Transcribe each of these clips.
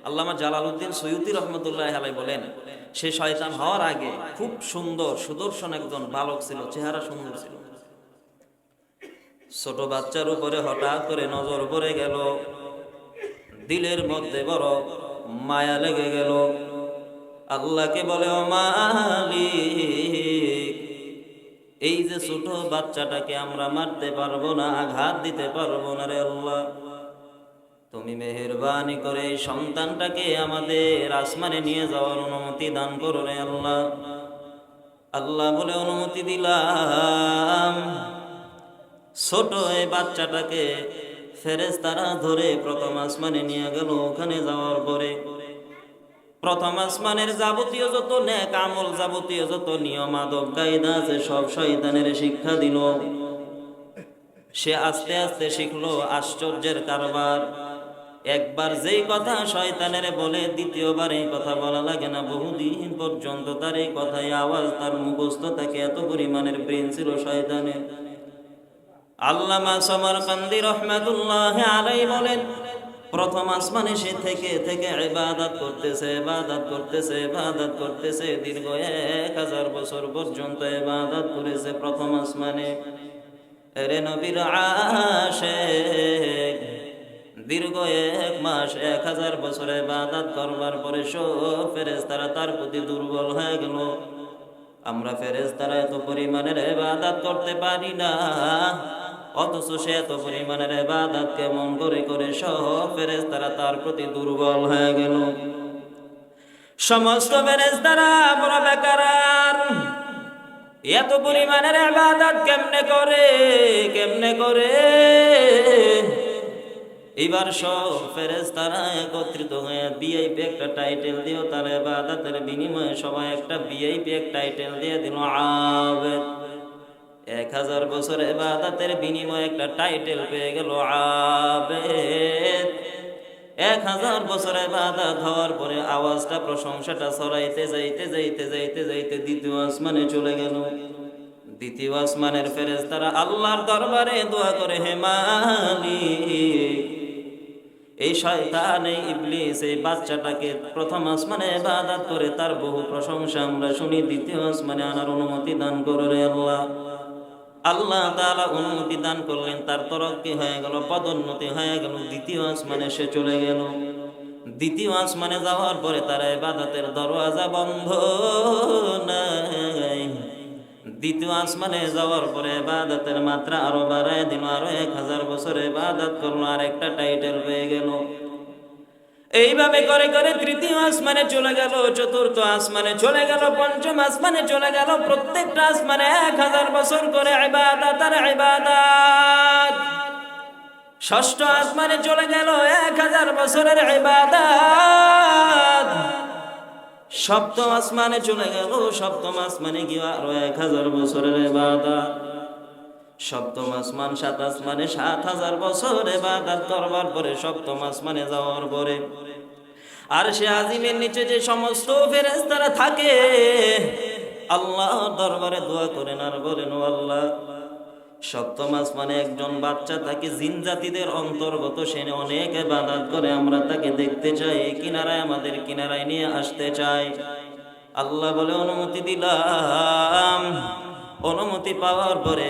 আল্লামা Jalaluddin সৈয়দী রহমতুল্লাহ আলাইহি বলেন, সে শয়তান হওয়ার আগে খুব সুন্দর সুদর্শন একজন বালক ছিল, চেহারা সুন্দর ছিল। ছোট বাচ্চার উপরে হঠাৎ করে নজর পড়ে গেল, দিলের মধ্যে বড় মায়া লেগে গেল। আল্লাহকে বলে, ও মালিক, এই যে ছোট বাচ্চাটাকে আমরা মারতে পারবো না, আঘাত দিতে পারবো না রে আল্লাহ, তুমি মেহেরবানি করে এই সন্তানটাকে আমাদের আসমানে নিয়ে যাওয়ার অনুমতি দান করো রে আল্লাহ। আল্লাহ বলে, অনুমতি দিলাম। ছোট এই বাচ্চাটাকে ফেরেশতারা ধরে প্রথম আসমানে নিয়ে গেল। ওখানে যাওয়ার পরে প্রথম আসমানের যাবতীয় যত নেক আমল, যাবতীয় যত নিয়ম আদব কায়দা আছে সব শয়তানের শিক্ষা দিল। সে আস্তে আস্তে শিখলো আশ্চর্যের কারবার। একবার যেই কথা শয়তানের বলে দ্বিতীয়বার এই কথা বলা লাগে না। বহুদিন পর্যন্ত তার এই কথায় আওয়াজ তার মুখস্থ থাকে, এত পরিমাণের ব্রেন ছিল শয়তানের। আল্লামা সামারকান্দি রাহমাতুল্লাহি আলাইহি বলেন, প্রথম আসমানে সে থেকে থেকে ইবাদত করতেছে, ইবাদত করতেছে, ইবাদত করতেছে। দীর্ঘ 1000 বছর পর্যন্ত ইবাদত করেছে প্রথম আসমানে। এরে নবীর আশিক, দীর্ঘ 1 মাস 1000 বছর ইবাদত করবার পরে সব ফেরেশতারা তার প্রতি দুর্বল হয়ে গেল। আমরা ফেরেশতারা এত পরিমাণের ইবাদত করতে পারি না, অথচ সে এত পরিমাণের ইবাদত কেমন করে করে সব ফেরেশতারা তার প্রতি দুর্বল হয়ে গেল। সমস্ত ফেরেশতারা বড় বেকার, এত পরিমাণের ইবাদত কেমনে করে, কেমনে করে? এবার সব ফেরেশতারা একত্রিত হয়ে ভিআইপি একটা টাইটেল দিও, তার ইবাদতের বিনিময়ে সবাই একটা ভিআইপি এক টাইটেল দিয়ে দিল, আবেদ। 1000 বছর ইবাদতের বিনিময়ে একটা টাইটেল পেয়ে গেল, আবেদ। 1000 বছর ইবাদত হওয়ার পরে আওয়াজটা, প্রশংসাটা ছড়াইতে যাইতে যাইতে যাইতে যাইতে দ্বিতীয় আসমানে চলে গেল। দ্বিতীয় আসমানের ফেরেশতারা আল্লাহর দরবারে দোয়া করে, হে মালিক, এই শয়তান, এই ইবলিস, এই বাচ্চাটাকে প্রথম আসমানে ইবাদত করে তার বহু প্রশংসা আমরা শুনি, দ্বিতীয় আসমানে আনার অনুমতি দান করো রে আল্লাহ। আল্লাহ তাআলা অনুমতি দান করলেন, তার তরক্কি হয়ে গেল, পদোন্নতি হয়ে গেল, দ্বিতীয় আসমানে সে চলে গেল। দ্বিতীয় আসমানে যাওয়ার পরে তার ইবাদতের দরওয়াজা বন্ধ নাই। দ্বিতীয় আসমানে যাওয়ার পরে ইবাদতের মাত্রা আরো বাড়ায় দিল, আরো 1000 বছর ইবাদত করলো, আর একটা টাইটেল পেয়ে গেল। এইভাবে করে করে তৃতীয় আসমানে চলে গেল, চতুর্থ আসমানে চলে গেল, পঞ্চম আসমানে চলে গেল। প্রত্যেকটা আসমানে 1000 বছর করে ইবাদত আর ইবাদত। ষষ্ঠ আসমানে চলে গেল 1000 বছরের ইবাদত। সপ্তম আসমানে চলে গেল, সপ্তম আসমানে গিয়ে আরো 1000 বছরের ইবাদত। সপ্তম আসমান, 7 আসমানে 7000 বছর ইবাদত করবার পরে সপ্তম আসমানে যাওয়ার পরে আর সে আজিমের নিচে যে সমস্ত ফেরেশতারা থাকে আল্লাহর দরবারে দোয়া করেন আর বলেন, ও আল্লাহ, সপ্তম আসমানে একজন বাচ্চা থাকে, জিন জাতিদের অন্তর্গত, সে অনেক ইবাদত করে, আমরা তাকে দেখতে চাই, কিনারায় আমাদের কিনারায় নিয়ে আসতে চাই। আল্লাহ বলে, অনুমতি দিলাম। অনুমতি পাওয়ার পরে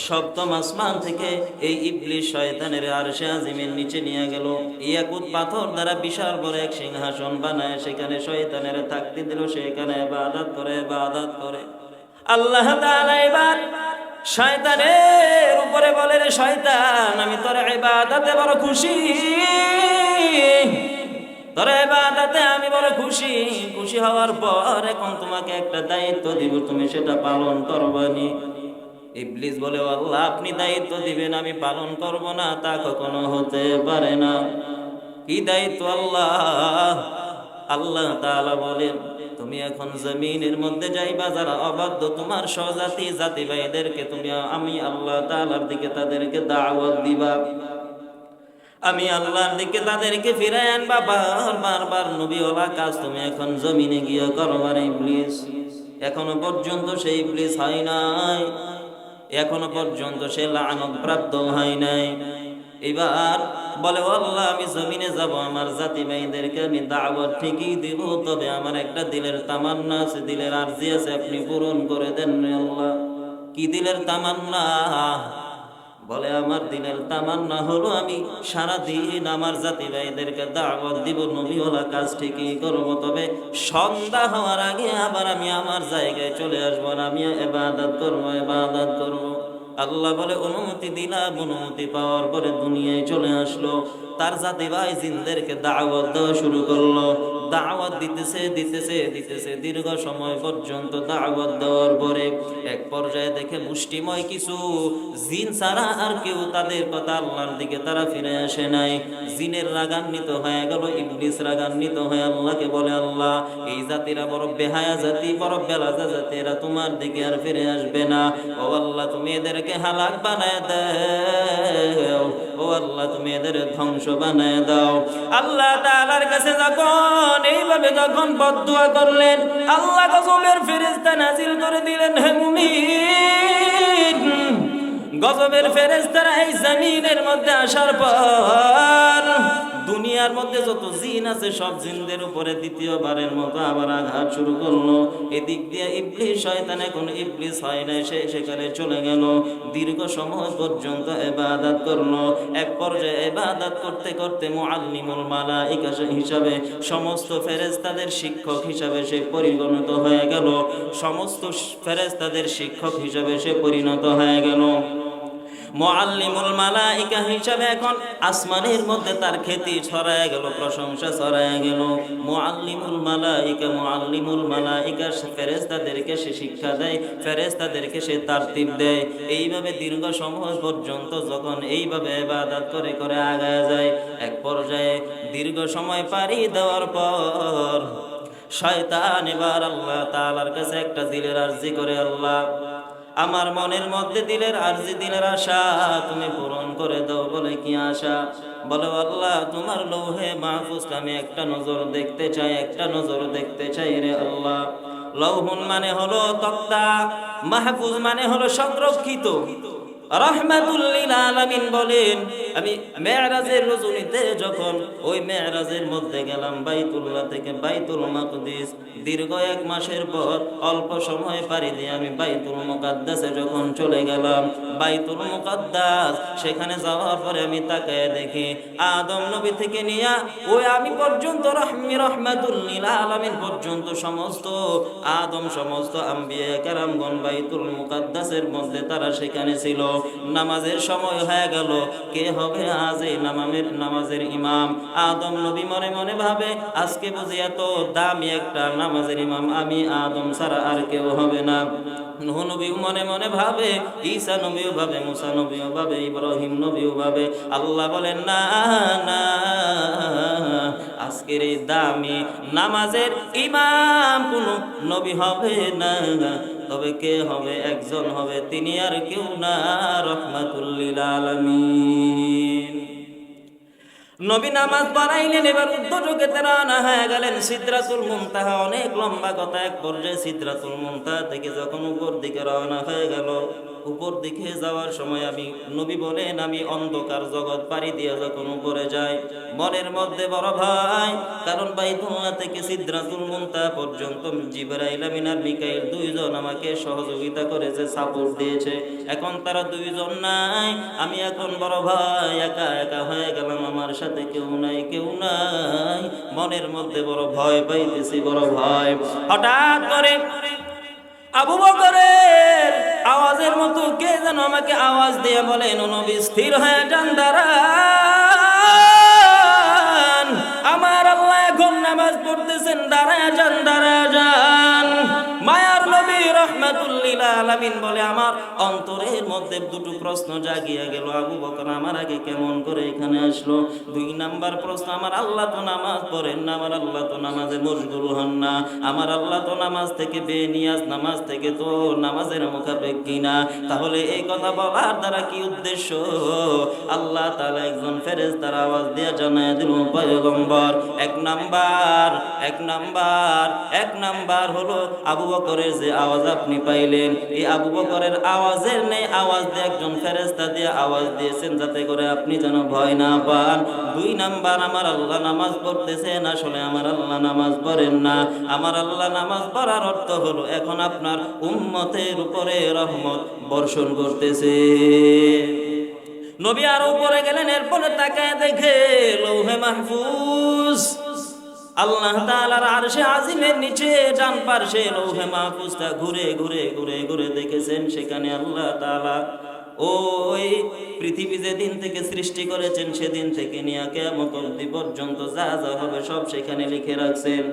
সপ্তম আসমান থেকে এই ইবলিস শয়তানের আরশে আজিমের নিচে নিয়ে গেল। ইয়াকুত পাথর দ্বারা বিশাল বড় এক সিংহাসন বানায় সেখানে শয়তানের থাকতে দিল। সেখানে ইবাদত করে, ইবাদত করে। আল্লাহ তাআলা এবার শয়তানের উপরে বলে, রে শয়তান, আমি তোর ইবাদতে বড় খুশি, তোর ইবাদতে আমি বড় খুশি। খুশি হওয়ার পর এখন তোমাকে একটা দায়িত্ব দিব, তুমি সেটা পালন করবানি। ইবলিস বলে, আল্লাহ, আপনি দায়িত্ব দিবেন, আমি পালন করব না, তা কখনো হতে পারে না। কি দায়িত্ব আল্লাহ? আল্লাহ তাআলা বলেন, তুমি এখন জমিনের মধ্যে যাইবা, যারা অবাধ্য তোমার স্বজাতি জাতি ভাইদেরকে তুমি আমি আল্লাহ তাআলার দিকে তাদেরকে দাওয়াত দিবা, আমি আল্লাহর দিকে তাদেরকে ফিরায় আনবা। বারবার নবীওয়ালা কাজ তুমি এখন জমিনে গিয়ে করবা। ইবলিস এখনো পর্যন্ত সেই ইবলিস হয় নাই, এখনো পর্যন্ত সে লানত প্রাপ্ত হয় নাই। এবার বলে ও আল্লাহ আমি জমিনে যাব, আমার জাতি ভাইদেরকে আমি দাওয়াত ঠিকই দিব, তবে আমার একটা দিলের তামান্না আছে, দিলের আরজি আছে, আপনি পূরণ করে দেন রে আল্লাহ। কি দিলের তামান্না? বলে আমার দিলের তামান্না হলো আমি সারাদিন আমার জাতি ভাইদেরকে দাওয়াত দিব, নবীওয়ালা কাজ ঠিকই করব, তবে সন্ধ্যা হওয়ার আগে আবার আমি আমার জায়গায় চলে আসবো, আর আমি ইবাদত করব, ইবাদত করব। আল্লাহ বলে অনুমতি দিলাম। অনুমতি পাওয়ার পরে দুনিয়ায় চলে আসলো, তার জাতি ভাই জিনদেরকে দাওয়াত দেওয়া শুরু করলো। দাওয়াত দিতেছে দিতেছে দিতেছে দীর্ঘ সময় পর্যন্ত দাওয়াত দেওয়ার পরে এক পর্যায়ে দেখে মুষ্টিময় কিছু জিন ছাড়া আর কেউ তাদের কথা আল্লাহর দিকে তারা ফিরে আসে নাই। জিনের রাগান্বিত হয়ে গেল, ইবলিস রাগান্বিত হয়ে আল্লাহকে বলে, আল্লাহ এই জাতিরা বড় বেহায়া জাতি, বড় বেলাজা জাতি, এরা তোমার দিকে আর ফিরে আসবে না। ও আল্লাহ তুমি এদেরকে হালাক বানায় দাও, ও আল্লাহ তুমি এদের ধ্বংস বানায় দাও। আল্লাহ তাআলার কাছে যখন এইভাবে যখন বদদুয়া করলেন, আল্লাহ গজবের ফেরেশতা নাজিল করে দিলেন। হে মুমিন, গজবের ফেরেশতারা এই জমিনের মধ্যে আসার পর দুনিয়ার মধ্যে যত জিন আছে সব জিনদের উপরে দ্বিতীয়বারের মতো আবার আঘাত শুরু করলো। এদিক দিয়ে ইবলিস শয়তান, এখন ইবলিস হয় না, সে সেখানে চলে গেল। দীর্ঘ সময় পর্যন্ত ইবাদত করলো। এক পর্যায়ে ইবাদত করতে করতে মুআল্লিমুল মালাইকা হিসাবে, সমস্ত ফেরেশতাদের শিক্ষক হিসাবে সে পরিণত হয়ে গেল। সমস্ত ফেরেশতাদের শিক্ষক হিসাবে সে পরিণত হয়ে গেল। মুআল্লিমুল মালাইকা হিসাবে এখন আসমানের মধ্যে তার খ্যাতি ছড়ায় গেল, প্রশংসা ছড়ায় গেল। মুআল্লিমুল মালাইকা ফেরেশতাদেরকে সে শিক্ষা দেয়, ফেরেশতাদেরকে সে তারতিব দেয়। এইভাবে দীর্ঘ সময় পর্যন্ত যখন এইভাবে ইবাদত করে করে আগায় যায়, এক পর্যায়ে দীর্ঘ সময় পাড়ি দেওয়ার পর শয়তান এবার আল্লাহ তাআলার কাছে একটা দিলের আরজি করে, আল্লাহ আমার মনের মধ্যে দিলের আরজি, দিলের আশা তুমি পূরণ করে দাও। বলে কি আশা? বলে আল্লাহ তোমার লৌহে মাহফুজ আমি একটা নজর দেখতে চাই, একটা নজর দেখতে চাই রে আল্লাহ। লৌহুন মানে হলো তক্তা, মাহফুজ মানে হলো সংরক্ষিত। রাহমাতুল লিল আলামিন বলেন, আমি মেরাজের রজনীতে যখন ওই মেরাজের মধ্যে গেলাম বাইতুল্লাহ থেকে বাইতুল মাকদিস, দীর্ঘ 1 মাসের পর অল্প সময় পাড়ি দিয়ে আমি বাইতুল মুকাদ্দাসে যখন চলে গেলাম, বাইতুল মুকাদ্দাস সেখানে যাওয়ার পরে আমি তাকায় দেখি আদম নবী থেকে নিয়ে ওই আমি পর্যন্ত রাহমাতুল লিল আলামিন পর্যন্ত সমস্ত আদম, সমস্ত আম্বিয়া কেরামগণ বাইতুল মুকাদ্দাসের মধ্যে তারা সেখানে ছিল। নামাজের সময় হয়ে গেল, কে হবে আজ এই নামাজের ইমাম? আদম নবী মনে মনে ভাবে, আজকে বুঝি এত দামি একটা নামাজের ইমাম আমি আদম ছাড়া আর কেউ হবে না। নূহ নবীও মনে মনে ভাবে, ঈসা নবীও ভাবে, মুসা নবীও ভাবে, ইব্রাহিম নবীও ভাবে। আল্লাহ বলেন না না, আজকের এই দামি নামাজের ইমাম কোন নবী হবে না, তবে কে হবে? একজন হবে, তিনি আর কেউ না, রাহমাতুল লিল আলামিন। নবী নামাজ পড়াইলেন, এবার উদ্যোগে রওনা হয়ে গেলেন সিদরাতুল মুনতাহা। অনেক লম্বা কথা, এক পর্যায়ে সিদরাতুল মুনতাহা থেকে যখন উপর দিকে রওনা হয়ে গেল, উপর দিকে যাওয়ার সময় আমি নবী বলেন আমি অন্ধকার জগৎ পাড়ি দিয়ে যখন উপরে যাই, মনের মধ্যে বড় ভয়, কারণ বাইতুল্লাহ থেকে সিদরাতুল মুনতাহা পর্যন্ত জিবরাইল আমিন আর মিকাইল দুইজন আমাকে সহযোগিতা করেছে, সাপোর্ট দিয়েছে। এখন তারা দুইজন নাই, আমি এখন বড় ভয়, একা একা হয়ে গেলাম, আমার সাথে কেউ নাই, কেউ নাই। মনের মধ্যে বড় ভয় পাইতেছি, বড় ভয়। হঠাৎ করে আবু বকরের আওয়াজের মতো কে যেন আমাকে আওয়াজ দিয়ে বলেন, ও নবী স্থির হয়ে যান, দাঁড়ান, আমার আল্লাহ এখন নামাজ পড়তেছেন, দাঁড়ায় যান, দাঁড়ায় যান। মায়ার নবী রাহমাতুল লিল আলামিন বলে, আমার অন্তরের মধ্যে দুটো প্রশ্ন জাগিয়ে গেল, আবু বকর আমার আগে কেমন করে এখানে আসলো? 2 নাম্বার প্রশ্ন, আমার আল্লাহ তো নামাজ পড়েন না, আমার আল্লাহ তো নামাজে মশগুল হন না, আমার আল্লাহ তো নামাজ থেকে বেনিয়াজ, নামাজ থেকে তো নামাজের মুখাপেক্ষী না, তাহলে এই কথা বলার দ্বারা কি উদ্দেশ্য? আল্লাহ তাআলা একজন ফেরেশতার আওয়াজ দিয়ে জানায় দিল, পয়গম্বর, এক নাম্বার হলো আবু বকরের যে আওয়াজ আপনি পাইলেন। এই আবু বকরের আওয়াজের নেই আওয়াজ দিয়ে একজন ফেরেশতা দিয়ে আওয়াজ দিয়েছেন যাতে করে আপনি যেন ভয় না পান। 2 নাম্বার, আমার আল্লাহ নামাজ পড়তেছেন, আসলে আমার আল্লাহ নামাজ পড়েন না। আমার আল্লাহ নামাজ পড়ার অর্থ হলো এখন আপনার উম্মতের উপরে রহমত বর্ষণ করতেছে। নবী আরো উপরে গেলেন, এরপরে তাকায় দেখে লৌহে মাহফুজ, আল্লাহ তাআলার আরশে আজিমের নিচে ডান পাশে লৌহে মাহফুজটা ঘুরে ঘুরে ঘুরে ঘুরে দেখেছেন, সেখানে আল্লাহ তাআলা ওই পৃথিবী যেদিন থেকে সৃষ্টি করেছেন সেদিন থেকে নিয়ে কিয়ামত অবধি পর্যন্ত যা যা হবে সব সেখানে লিখে রাখছেন।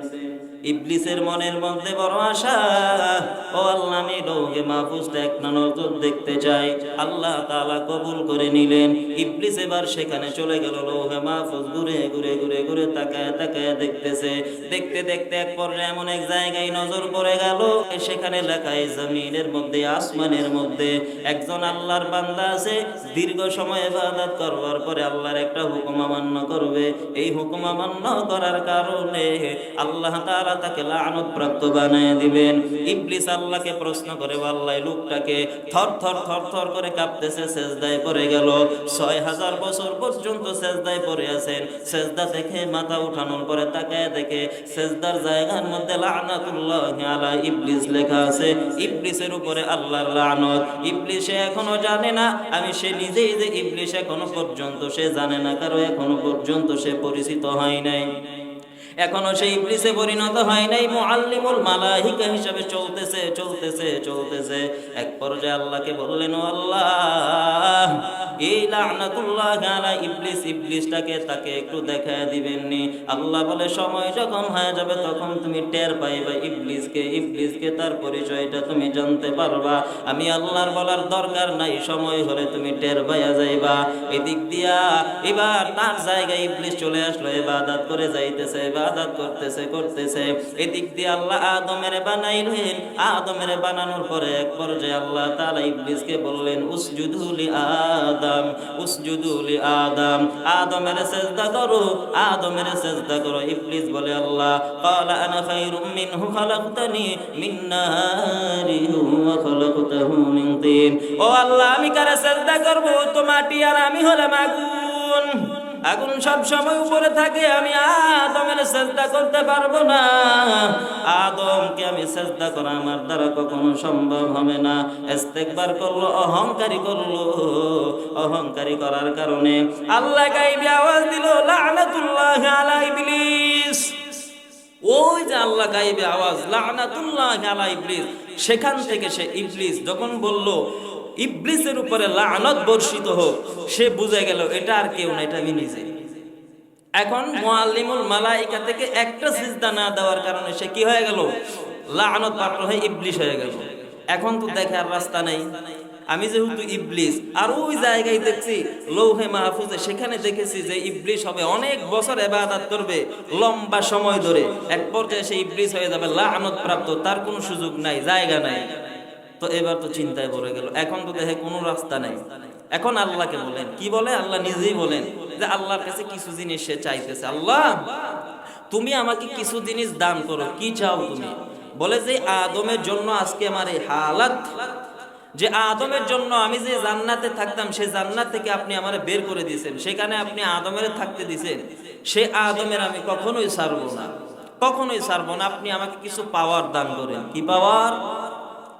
ইবলিসের মনের মধ্যে বড় আশা, ও আল্লাহ আমি লৌহে মাহফুজটা এক নজর দেখতে চাই। আল্লাহ তাআলা কবুল করে নিলেন। ইবলিস এবার সেখানে চলে গেল, লৌহে মাহফুজ ঘুরে ঘুরে ঘুরে ঘুরে তাকায় তাকায় দেখতেছে। দেখতে দেখতে এক পর্যায়ে এমন এক জায়গায় নজর পড়ে গেল, সেখানে লেখা এই জমিনের মধ্যে আসমানের মধ্যে একজন আল্লাহর বান্দা আছে, দীর্ঘ সময় ইবাদত করবার পরে আল্লাহর একটা হুকুম অমান্য করবে। এই হুকুম অমান্য করার কারণে আল্লাহ তাআলা তাকে লানত প্রাপ্ত বানিয়ে দিবেন। ইবলিস আল্লাহকে প্রশ্ন করে, আল্লাহ লোকটাকে থর থর থর থর করে কাঁপতেছে, সেজদায় পড়ে গেল। 6000 বছর পর্যন্ত সেজদায় পড়ে আছেন। সেজদা থেকে মাথা উঠানোর পরে তাকায় দেখে সেজদার জায়গার মধ্যে লানাতুল্লাহি আলা ইবলিস লেখা আছে। ইবলিসের উপরে আল্লাহর লানত। ইবলিস এখনো জানে না, সে নিজেই যে ইবলিস এখনো পর্যন্ত সে জানে না, কারণ এখনো পর্যন্ত সে পরিচিত হয় নাই, এখনো সেই ইবলিসে পরিণত হয় নাই। মুআল্লিমুল মালাইকা হিসেবে চলতেছে চলতেছে চলতেছে। এক পর্যায়ে আল্লাহকে বললেন, ও আল্লাহ, এই লানাতুল্লাহি আলা ইবলিস, ইবলিসটাকে তাকে একটু দেখায় দিবেননি? আল্লাহ বলে, সময় যখন হয়ে যাবে তখন তুমি টের পাইবা ইবলিসকে তার পরিচয়টা তুমি জানতে পারবা। আমি আল্লাহর বলার দরকার নাই, সময় হলে তুমি টের পাইয়া যাইবা। এদিক দিয়া এবার তার জায়গায় ইবলিস চলে আসলো, ইবাদত করে যাইতেছে, ইবাদত করতেছে। এদিক দিয়ে আল্লাহ আদমের বানাইলেন। আদমের বানানোর পরে এক পর্যায়ে আল্লাহ তাআলা ইবলিসকে বললেন, উসজুদু লি আদম, উসজুদু লি আদম, আদমের সিজদা করো, আদমের সিজদা করো। ইবলিস বলে, আল্লাহ, ক্বালা আনা খায়রুম মিনহু খালাকতানি মিন নারিন ওয়া খালাকতাহু মিন তিন। ও আল্লাহ, আমি কারে সিজদা করব? তো মাটি আর আমি হলাম আগুন। আগুন সব সময় উপরে থাকে, আমি আদমের সিজদা করতে পারবো না। আদমকে আমি সিজদা করা আমার দ্বারা কখনো সম্ভব হবে না। ইস্তেকবার করলো, অহংকারী করার কারণে আল্লাহ গায়বী আওয়াজ দিল, লানাতুল্লাহি আলা ইবলিস। ওই যে আল্লাহ গায়বী আওয়াজ, লানাতুল্লাহি আলা ইবলিস, সেখান থেকে সে ইবলিস যখন বলল ইবলিসের উপরে লানত বর্ষিত হোক, সে বুঝে গেল এটা আর কেউ না, এটা আমি নিজে। এখন মুআল্লিমুল মালাইকা থেকে একটা সিজদা না দেওয়ার কারণে সে কি হয়ে গেল? লানত প্রাপ্ত হয়ে ইবলিস হয়ে গেল। এখন তো দেখার রাস্তা নেই। আমি যেহেতু ইবলিস, আর ওই জায়গায় দেখছি লৌহে মাহফুজে, সেখানে দেখেছি যে ইবলিস হবে অনেক বছর ইবাদত করবে লম্বা সময় ধরে, এক পর্যায়ে সে ইবলিস হয়ে যাবে লানত প্রাপ্ত, তার কোনো সুযোগ নাই, জায়গা নাই। তো এবার তো চিন্তায় পড়ে গেল, এখন তো দেখে কোনো রাস্তা নাই। এখন আল্লাহকে বলেন, কি বলে? আল্লাহ নিজেই বলেন যে আল্লাহর কাছে কিছু জিনিস সে চাইতেছে, আল্লাহ তুমি আমাকে কিছু জিনিস দান করো, কি চাও তুমি? বলে যে আদমের জন্য আজকে আমার এই হালাত, যে আদমের জন্য আমি যে জান্নাতে থাকতাম সে জান্নাত থেকে আপনি আমারে বের করে দিয়েছেন, সেখানে আপনি আদমের থাকতে দিয়েছেন, সে আদমের আমি কখনোই ছাড়বো না, কখনোই ছাড়বো না। আপনি আমাকে কিছু পাওয়ার দান করেন। কি পাওয়ার?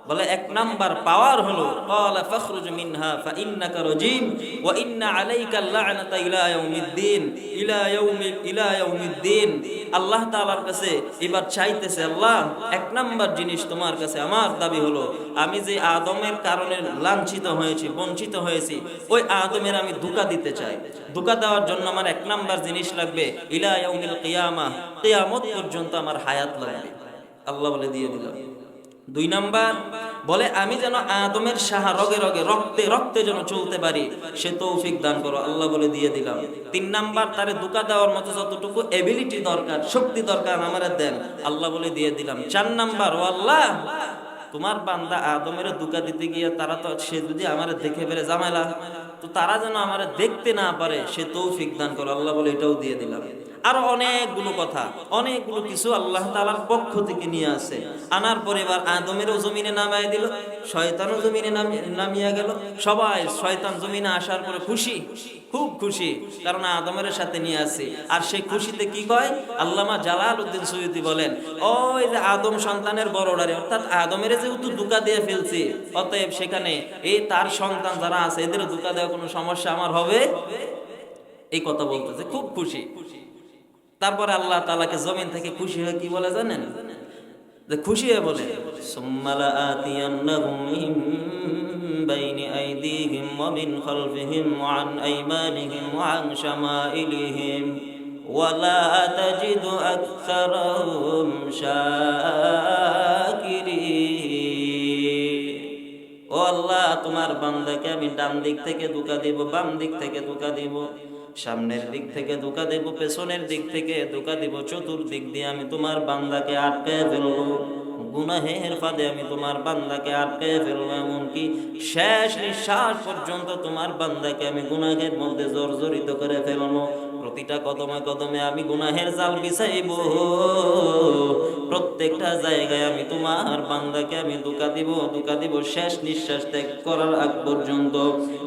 বলে এক নাম্বার পাওয়ার হলো, ক্বালা ফাখরুজ মিনহা ফাইন্নাকা রাজিম ওয়া ইন্না আলাইকা লা'নাতা ইলা ইয়াউমিদ্দিন, ইলা ইয়াউমিদ্দিন। আল্লাহ তাআলার কাছে এবার চাইতেছে, আল্লাহ এক নাম্বার জিনিস তোমার কাছে আমার দাবি হলো, আমি যে আদমের কারণে লাঞ্ছিত হয়েছি, বঞ্চিত হয়েছি, ওই আদমের আমি ধোঁকা দিতে চাই। ধোঁকা দেওয়ার জন্য আমার এক নাম্বার জিনিস লাগবে, ইলা ইয়াউমিল কিয়ামাহ, কিয়ামত পর্যন্ত আমার হায়াত লাগবে। আল্লাহ বলে দিয়ে দিলাম। 2 নাম্বার বলে, আমি যেন আদমের সাহা রগে রগে রক্তে রক্তে যেন চলতে পারি, সে তৌফিক দান করো। আল্লাহ বলে দিয়ে দিলাম। 3 নাম্বার, তারে ধোঁকা দেওয়ার মতো যতটুকু এবিলিটি দরকার, শক্তি দরকার আমারে দেন। আল্লাহ বলে দিয়ে দিলাম। 4 নাম্বার, ও আল্লাহ তোমার বান্দা আদমের ধোঁকা দিতে গিয়ে তারা তো, সে যদি আমারে দেখে ফেলে ঝামেলা, তো তারা যেন আমারে দেখতে না পারে, সে তৌফিক দান করো। আল্লাহ বলে এটাও দিয়ে দিলাম। আরো অনেকগুলো কথা, অনেকগুলো কিছু আল্লাহ তাআলার পক্ষ থেকে নিয়ে আসে। আনার পরে এবার আদমেরও জমিনে নামায় দিল, শয়তানও জমিনে নামিয়ে গেল। সবাই শয়তান জমিনে আসার পরে খুশি, খুব খুশি, কারণ আদমের সাথে নিয়ে আসে। আর সেই খুশিতে কি কয়, আল্লামা জালালউদ্দিন সুয়ুতী বলেন, ওই যে আদম সন্তানের বড়রারে, অর্থাৎ আদমের যেহেতু ধোঁকা দিয়ে ফেলছি, অতএব সেখানে এই তার সন্তান যারা আছে এদের ধোঁকা দেওয়া কোনো সমস্যা আমার হবে, এই কথা বলতেছে, খুব খুশি। তারপরে আল্লাহ তাআলাকে জমিন থেকে খুশি হয়ে কি বলে জানেন, যে খুশি হয়ে বলে, সুম্মালা আতিয়ান্নাহুম মিন বাইনি আইদিহিম ওয়া মিন খালফিহিম ওয়া আন আইমানিহিম ওয়া আন শামাইলিহিম ওয়া লা তাজিদু আকসারাহুম শাকিরিন। ও আল্লাহ, তোমার বান্দাকে আমি ডান দিক থেকে ধোঁকা দিব, বাম দিক থেকে ধোঁকা দিব, সামনের দিক থেকে ধোঁকা দেব, পেছনের দিক থেকে ধোঁকা দিব, চতুর্দিক দিয়ে আমি তোমার বান্দাকে আটকে ফেলবো, গুনাহের ফাঁদে আমি তোমার বান্দাকে আটকে ফেলবো, এমনকি শেষ নিঃশ্বাস পর্যন্ত তোমার বান্দাকে আমি গুনাহের মধ্যে জর্জরিত করে ফেলবো। প্রতিটা কদমে কদমে আমি গুনাহের জাল বিছাইব, প্রত্যেকটা জায়গায় আমি তোমার বান্দাকে আমি ধোঁকা দিব শেষ নিঃশ্বাস ত্যাগ করার আগ পর্যন্ত।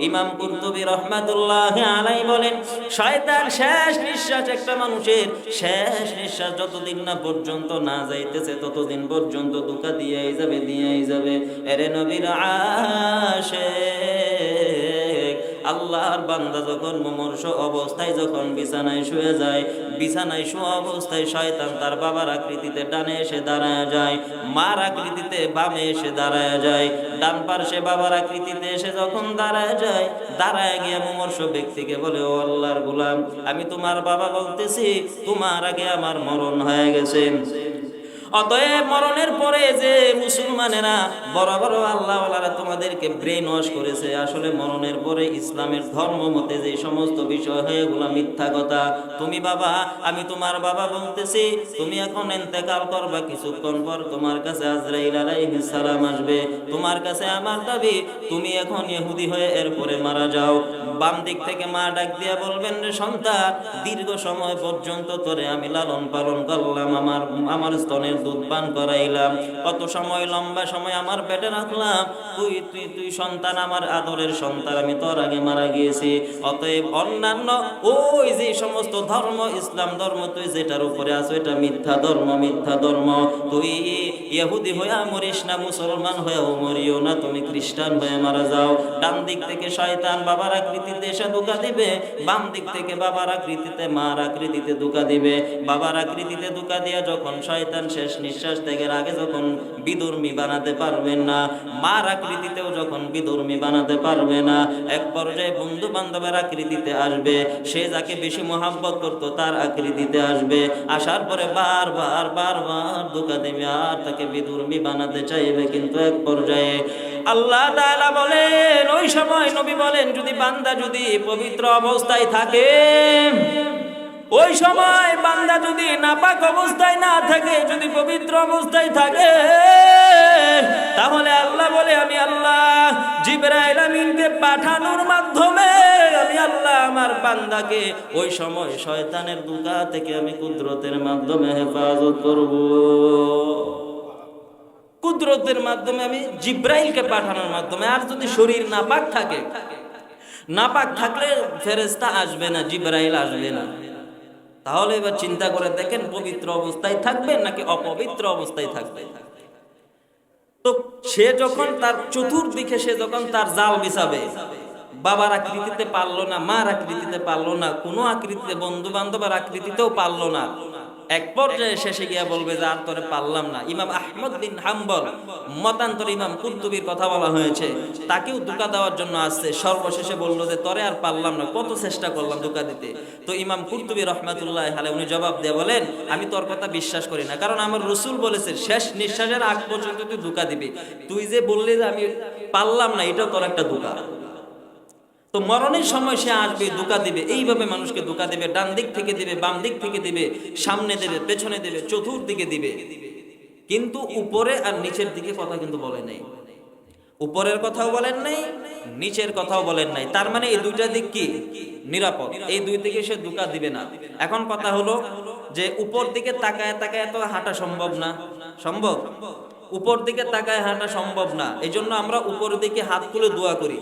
ইমাম কুরতুবী রাহমাতুল্লাহি আলাইহি বলেন, শয়তান শেষ নিঃশ্বাস, একটা মানুষের শেষ নিঃশ্বাস যতদিন না পর্যন্ত না যাইতেছে ততদিন পর্যন্ত ধোঁকা দিয়েই যাবে। এরে নবীর আশিক, আল্লাহর বান্দা যখন মুমূর্ষ অবস্থায় যখন বিছানায় শুয়ে যায়, বিছানায় শোয়া অবস্থায় শয়তান তার বাবার আকৃতিতে ডানে এসে দাঁড়ায় যায়, মার আকৃতিতে বামে এসে দাঁড়ায় যায়, ডান পার্শ্বে বাবার আকৃতিতে এসে যখন দাঁড়ায় যায়, দাঁড়ায় গিয়ে মুমূর্ষ ব্যক্তিকে বলে, ও আল্লাহর গোলাম, আমি তোমার বাবা বলতেছি, তোমার আগে আমার মরণ হয়ে গেছে। অতএব মরণের পরে যে মুসলমানেরা বড় বড় আল্লাহওয়ালারা তোমাদেরকে ব্রেন ওয়াশ করেছে, আসলে মরণের পরে ইসলামের ধর্ম মতে যে সমস্ত বিষয় হয় এগুলো মিথ্যা কথা। তুমি বাবা, আমি তোমার বাবা বলতেছি, তুমি এখন ইন্তেকাল করবা, কিছুক্ষণ পর তোমার কাছে আজরাইল আলাইহিস সালাম আসবে, তোমার কাছে আমার দাবি তুমি এখন ইহুদি হয়ে এরপরে মারা যাও। বাম দিক থেকে মা ডাক দিয়া বলবেন, রে সন্তান, দীর্ঘ সময় পর্যন্ত তোরে আমি লালন পালন করলাম, আমার স্তনের দুধ পান করাইলাম, কত সময়, লম্বা সময় আমার পেটে রাখলাম, তুই সন্তান, আমার আদরের সন্তান, আমি তোর আগে মারা গিয়েছি। অতএব অন্যান্য ওই যে সমস্ত ধর্ম, ইসলাম ধর্ম তুই যেটার উপরে আছো এটা মিথ্যা ধর্ম। তুই ইহুদি হইয়া মরিস না, মুসলমান হয়েও মরিও না, তুমি খ্রিস্টান হয়ে মারা যাও। ডান দিক থেকে শয়তান বাবার আকৃতিতে এসে ধোঁকা দিবে, বাম দিক থেকে বাবার আকৃতিতে মার আকৃতিতে ধোঁকা দিবে। বাবার আকৃতিতে ধোঁকা দিয়া যখন শয়তান শেষ নিঃশ্বাস ত্যাগের আগে যখন বিধর্মী বানাতে পারবেন না, মার আকৃতিতেও যখন বিধর্মী বানাতে পারবে না, এক পর্যায়ে বন্ধু বান্ধবের আকৃতিতে আসবে, সে যাকে বেশি মোহাব্বত করতো তার আকৃতিতে আসবে, আসার পরে বারবার ধোঁকা দেবে আর তাকে বিধর্মী বানাতে চাইবে। কিন্তু এক পর্যায়ে আল্লাহ তাআলা বলেন, ওই সময় নবী বলেন, যদি বান্দা যদি পবিত্র অবস্থায় থাকে, ওই সময় বান্দা যদি নাপাক অবস্থায় না থাকে, যদি পবিত্র অবস্থায় থাকে, তাহলে আল্লাহ বলে, আমি আল্লাহ জিবরাইল আমিনকে পাঠানোর মাধ্যমে আমি আল্লাহ আমার বান্দাকে ওই সময় শয়তানের ধোঁকা থেকে আমি কুদরতের মাধ্যমে হেফাজত করব। কুদরতের মাধ্যমে আমি জিবরাইলকে পাঠানোর মাধ্যমে। আর যদি শরীর নাপাক থাকে, নাপাক থাকলে ফেরেশতা আসবে না, জিবরাইল আসবে না। তাহলে এবার চিন্তা করে দেখেন, পবিত্র অবস্থায় থাকবেন নাকি অপবিত্র অবস্থায় থাকবেন। তো সে যখন তার চতুর্দিকে সে যখন তার জাল বিছাবে, বাবার আকৃতিতে পারলো না, মার আকৃতিতে পারলো না, কোনো আকৃতিতে বন্ধু বান্ধবের আকৃতিতেও পারলো না, এক পর্যায়ে শেষে গিয়া বলবে যে আর তোরে পারলাম না। ইমাম আহমদ বিন হাম্বল মতান্তর ইমাম কুরতুবীর কথা বলা হয়েছে, তাকেও ধোঁকা দেওয়ার জন্য আসছে, সর্বশেষে বলল যে তোরে আর পারলাম না, কত চেষ্টা করলাম ধোঁকা দিতে। তো ইমাম কুরতুবী রহমাতুল্লাহ আলাইহি উনি জবাব দিয়ে বলেন, আমি তোর কথা বিশ্বাস করি না, কারণ আমার রাসূল বলেছে শেষ নিঃশ্বাসের আগ পর্যন্ত তুই ধোঁকা দিবি, তুই যে বললি যে আমি পারলাম না, এটা তোর একটা ধোঁকা। তো মরণের সময় সে আসবে, ধোঁকা দিবে, এইভাবে মানুষকে ধোঁকা দিবে, ডান দিক থেকে দিবে, বাম দিক থেকে দিবে, সামনে দেবে, পেছনে দেবে, চতুর্দিকে দিবে, কিন্তু উপরে আর নিচের দিকে কথা কিন্তু বলে নাই। উপরের কথাও বলেন নাই, নিচের কথাও বলেন নাই। তার মানে এই দুইটা দিক কি নিরাপদ, এই দুই দিকে সে ধোঁকা দিবে না। এখন কথা হলো যে উপর দিকে তাকায় তাকায় তো হাঁটা সম্ভব না। সম্ভব? উপর দিকে তাকায় হাঁটা সম্ভব না, এই জন্য আমরা উপরের দিকে হাত তুলে দোয়া করি।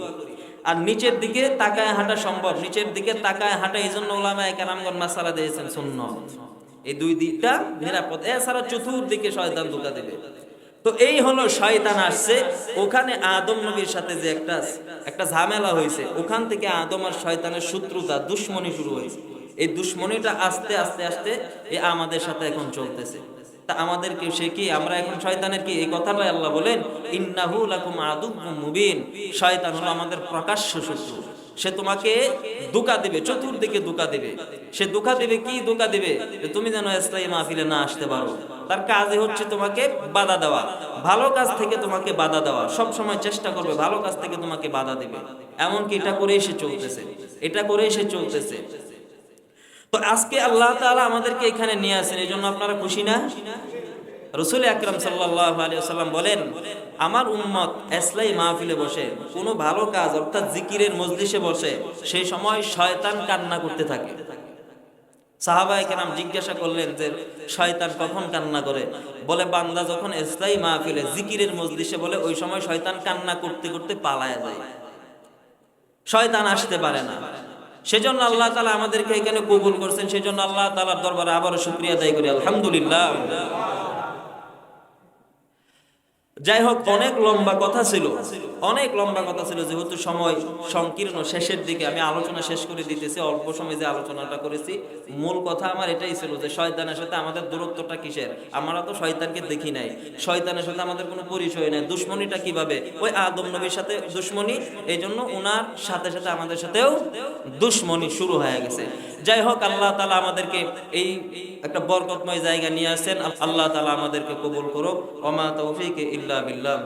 আর নিচের দিকে তাকায় হাঁটা সম্ভব, নিচের দিকে তাকায় হাঁটা এই জন্য ওলামায়ে কেরামগণ মাসালা দিয়েছেন সুন্নাত। এই দুই দিকটা নিরাপদ, এছাড়া চতুর্দিকে শয়তান ধোঁকা দিবে। তো এই হলো শয়তান আসছে। ওখানে আদম নবীর সাথে যে একটা ঝামেলা হয়েছে, ওখান থেকে আদম আর শয়তানের শত্রুতা, দুশ্মনী শুরু হয়েছে। এই দুশ্মনীটা আস্তে আস্তে আস্তে আমাদের সাথে এখন চলতেছে। তা আমাদেরকে সে কি, আমরা এখন শয়তানের কি, এই কথাটাই আল্লাহ বলেন ইন্নাহু লাকুম আদুউম মুবিন। শয়তান হলো আমাদের প্রকাশ্য শত্রু। সে তোমাকে ধোঁকা দিবে, চতুর্দিকে ধোঁকা দিবে। সে ধোঁকা দিবে, কি ধোঁকা দিবে? তুমি যেন ইসলামী মাহফিলে না আসতে পারো। তার কাজই হচ্ছে তোমাকে বাধা দেওয়া, ভালো কাজ থেকে তোমাকে বাধা দেওয়া। সব সময় চেষ্টা করবে ভালো কাজ থেকে তোমাকে বাধা দিবে। এমনকি এটা করে এসে চলতেছে, এটা করে এসে চলতেছে। তো আজকে আল্লাহ তাআলা আমাদেরকে এখানে নিয়ে আসেন, এই জন্য আপনারা খুশি না? রাসূল আকরাম সাল্লাল্লাহু আলাইহি ওয়াসাল্লাম বলেন, আমার উম্মত ইসলামী মাহফিলে বসে কোনো ভালো কাজ অর্থাৎ জিকিরের মজলিসে বসে, সেই সময় শয়তান কান্না করতে থাকে। সাহাবায়ে কেরাম জিজ্ঞাসা করলেন যে শয়তান কখন কান্না করে? বলে বান্দা যখন ইসলামী মাহফিলে জিকিরের মজলিসে বলে, ওই সময় শয়তান কান্না করতে করতে পালায়া যায়, শয়তান আসতে পারে না। সেজন্য আল্লাহ তাআলা আমাদেরকে এখানে কবুল করছেন। সেজন্য আল্লাহ তাআলার দরবারে আবারও শুকরিয়া আদায় করি, আলহামদুলিল্লাহ। যাই হোক, অনেক লম্বা কথা ছিল, অনেক লম্বা কথা ছিল। যেহেতু সময় সংকীর্ণ, শেষের দিকে আমি আলোচনা শেষ করে দিতেছি। অল্প সময় যে আলোচনাটা করেছি, মূল কথা আমার এটাই ছিল যে শয়তানের সাথে আমাদের দূরত্বটা কিসের। আমরা তো শয়তানকে দেখি নাই, শয়তানের সাথে আমাদের কোনো পরিচয় নাই। দুশ্মনীটা কিভাবে? ওই আদম নবীর সাথে দুশ্মনী, এই জন্য ওনার সাথে সাথে আমাদের সাথেও দুশ্মনী শুরু হয়ে গেছে। যাই হোক, আল্লাহ তাআলা আমাদেরকে এই একটা বরকতময় জায়গা নিয়ে আসেন। আল্লাহ তাআলা আমাদেরকে কবুল করুক। ওয়া মা তাওফীক ইল্লা বিল্লাহ।